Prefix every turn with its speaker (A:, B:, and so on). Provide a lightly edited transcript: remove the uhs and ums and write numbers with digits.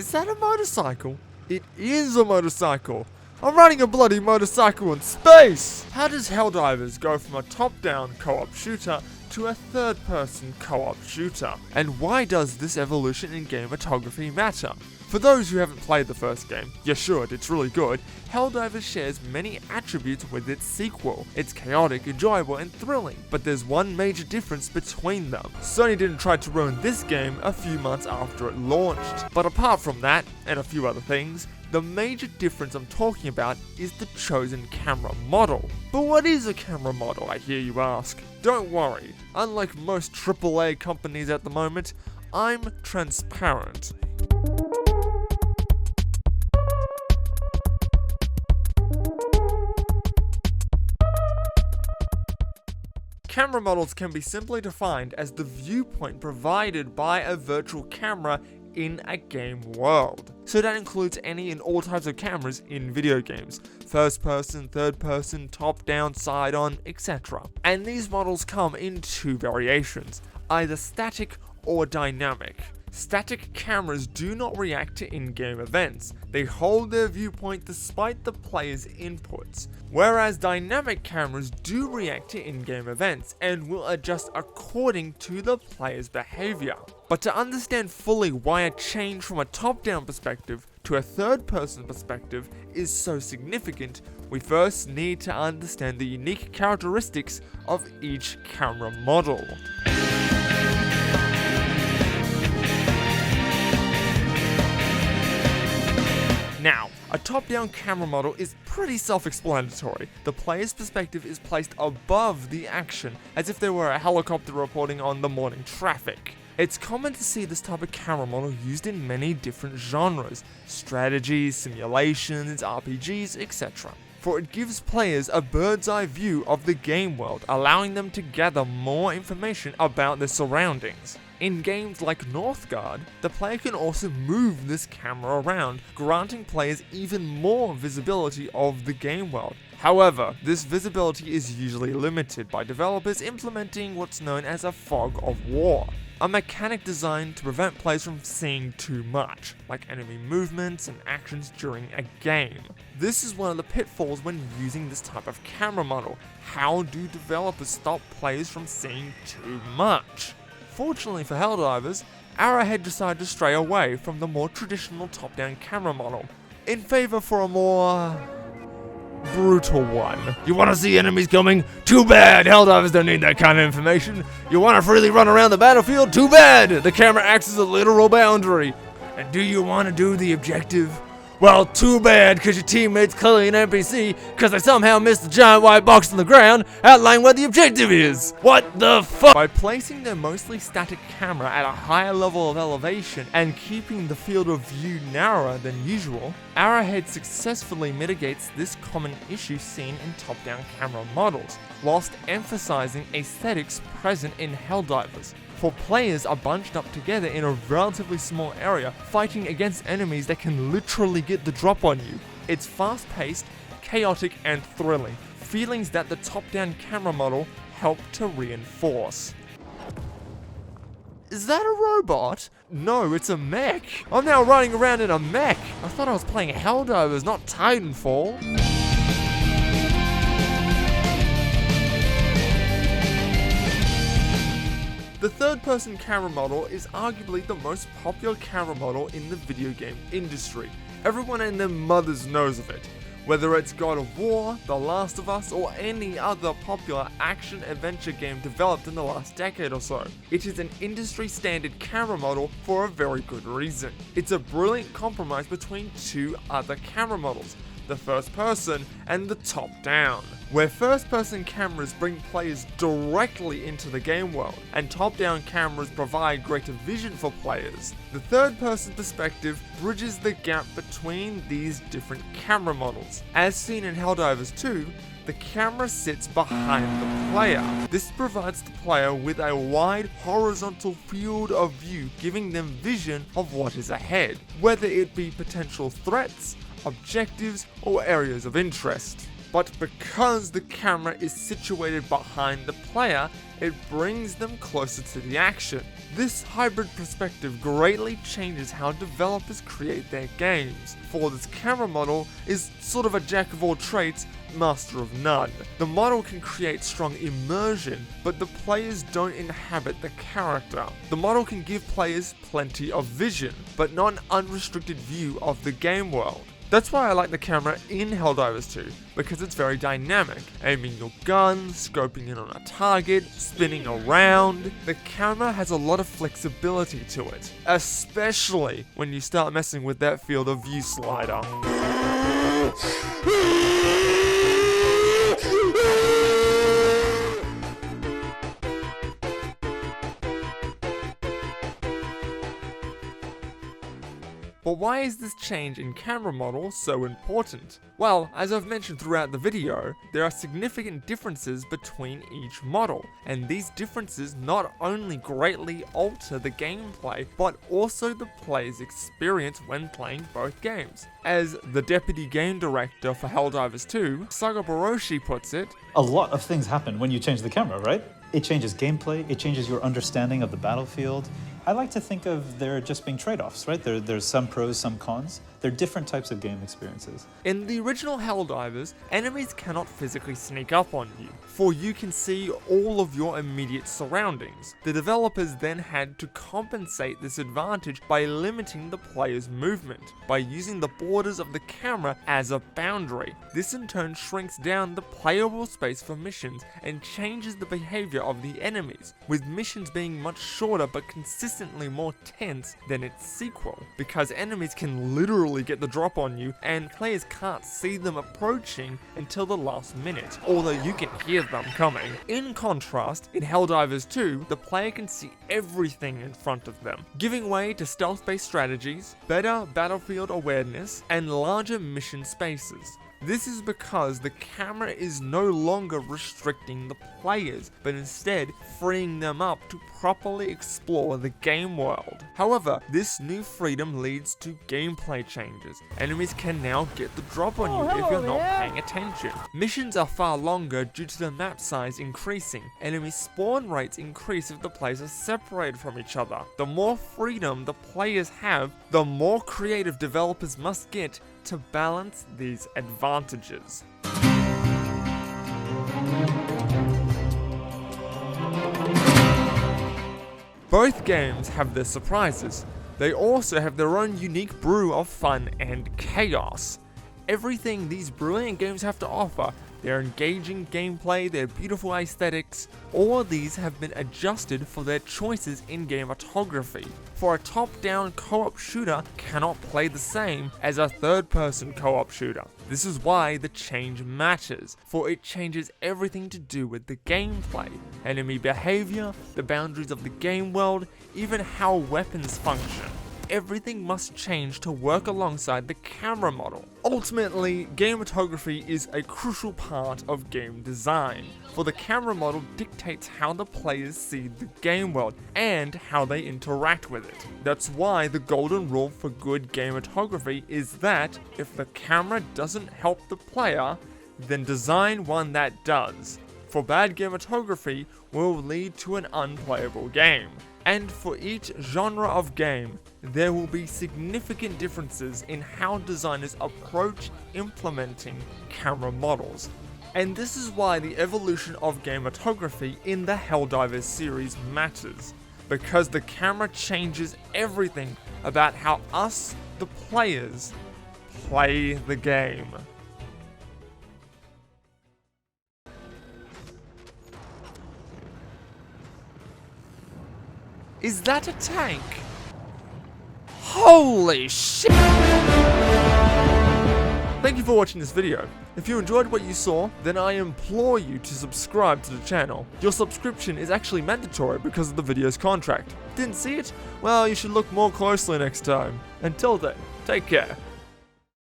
A: Is that a motorcycle? It is a motorcycle! I'm riding a bloody motorcycle in space! How does Helldivers go from a top-down co-op shooter to a third-person co-op shooter? And why does this evolution in gamatography matter? For those who haven't played the first game, you should, it's really good. Helldivers shares many attributes with its sequel. It's chaotic, enjoyable, and thrilling, but there's one major difference between them. Sony didn't try to ruin this game a few months after it launched. But apart from that, and a few other things, the major difference I'm talking about is the chosen camera model. But what is a camera model, I hear you ask? Don't worry, unlike most AAA companies at the moment, I'm transparent. Camera models can be simply defined as the viewpoint provided by a virtual camera in a game world. So that includes any and all types of cameras in video games. First person, third person, top down, side on, etc. And these models come in two variations, either static or dynamic. Static cameras do not react to in-game events. They hold their viewpoint despite the player's inputs. Whereas dynamic cameras do react to in-game events and will adjust according to the player's behavior. But to understand fully why a change from a top-down perspective to a third-person perspective is so significant, we first need to understand the unique characteristics of each camera model. Now, a top-down camera model is pretty self-explanatory. The player's perspective is placed above the action, as if there were a helicopter reporting on the morning traffic. It's common to see this type of camera model used in many different genres, strategies, simulations, RPGs, etc. For it gives players a bird's eye view of the game world, allowing them to gather more information about their surroundings. In games like Northgard, the player can also move this camera around, granting players even more visibility of the game world. However, this visibility is usually limited by developers implementing what's known as a fog of war, a mechanic designed to prevent players from seeing too much, like enemy movements and actions during a game. This is one of the pitfalls when using this type of camera model. How do developers stop players from seeing too much? Fortunately for Helldivers, Arrowhead decided to stray away from the more traditional top-down camera model, in favor for a more brutal one. You want to see enemies coming? Too bad! Helldivers don't need that kind of information. You want to freely run around the battlefield? Too bad! The camera acts as a literal boundary. And do you want to do the objective? Well, too bad, because your teammate's clearly an NPC, because they somehow missed the giant white box on the ground outlining what the objective is. What the fuck? By placing their mostly static camera at a higher level of elevation and keeping the field of view narrower than usual, Arrowhead successfully mitigates this common issue seen in top-down camera models, whilst emphasizing aesthetics present in Helldivers. For players are bunched up together in a relatively small area, fighting against enemies that can literally get the drop on you. It's fast-paced, chaotic, and thrilling, feelings that the top-down camera model helped to reinforce. Is that a robot? No, it's a mech. I'm now riding around in a mech. I thought I was playing Helldivers, not Titanfall. The third-person camera model is arguably the most popular camera model in the video game industry. Everyone and their mothers knows of it. Whether it's God of War, The Last of Us, or any other popular action-adventure game developed in the last decade or so, it is an industry-standard camera model for a very good reason. It's a brilliant compromise between two other camera models, the first person and the top down, where first person cameras bring players directly into the game world, and top down cameras provide greater vision for players. The third person perspective bridges the gap between these different camera models. As seen in Helldivers 2, the camera sits behind the player. This provides the player with a wide horizontal field of view, giving them vision of what is ahead, whether it be potential threats, objectives, or areas of interest. but because the camera is situated behind the player, it brings them closer to the action. This hybrid perspective greatly changes how developers create their games, for this camera model is sort of a jack of all trades, master of none. The model can create strong immersion, but the players don't inhabit the character. The model can give players plenty of vision, but not an unrestricted view of the game world. That's why I like the camera in Helldivers 2, because it's very dynamic. Aiming your gun, scoping in on a target, spinning around. The camera has a lot of flexibility to it, especially when you start messing with that field of view slider. But why is this change in camera model so important? Well, as I've mentioned throughout the video, there are significant differences between each model, and these differences not only greatly alter the gameplay, but also the player's experience when playing both games. As the deputy game director for Helldivers 2, Sagabaroshi puts it,
B: a lot of things happen when you change the camera, right? It changes gameplay, it changes your understanding of the battlefield. I like to think of there just being trade-offs, right? There's some pros, some cons. They're different types of game experiences.
A: In the original Helldivers, enemies cannot physically sneak up on you, for you can see all of your immediate surroundings. The developers then had to compensate this advantage by limiting the player's movement, by using the borders of the camera as a boundary. This in turn shrinks down the playable space for missions and changes the behavior of the enemies, with missions being much shorter but consistently more tense than its sequel, because enemies can literally get the drop on you and players can't see them approaching until the last minute, although you can hear them coming. In contrast, in Helldivers 2, the player can see everything in front of them, giving way to stealth-based strategies, better battlefield awareness, and larger mission spaces. This is because the camera is no longer restricting the players, but instead freeing them up to properly explore the game world. However, this new freedom leads to gameplay changes. Enemies can now get the drop on you if you're not paying attention. Missions are far longer due to the map size increasing. Enemy spawn rates increase if the players are separated from each other. The more freedom the players have, the more creative developers must get to balance these advantages. Both games have their surprises. They also have their own unique brew of fun and chaos. Everything these brilliant games have to offer, their engaging gameplay, their beautiful aesthetics, all of these have been adjusted for their choices in gamatography. For a top-down co-op shooter cannot play the same as a third-person co-op shooter. This is why the change matters, for it changes everything to do with the gameplay, enemy behavior, the boundaries of the game world, even how weapons function. Everything must change to work alongside the camera model. Ultimately, gamatography is a crucial part of game design, for the camera model dictates how the players see the game world and how they interact with it. That's why the golden rule for good gamatography is that if the camera doesn't help the player, then design one that does. For bad gamatography will lead to an unplayable game. And for each genre of game, there will be significant differences in how designers approach implementing camera models. And this is why the evolution of gamatography in the Helldivers series matters, because the camera changes everything about how us, the players, play the game. Is that a tank? Holy shit! Thank you for watching this video. If you enjoyed what you saw, then I implore you to subscribe to the channel. Your subscription is actually mandatory because of the video's contract. Didn't see it? Well, you should look more closely next time. Until then, take care.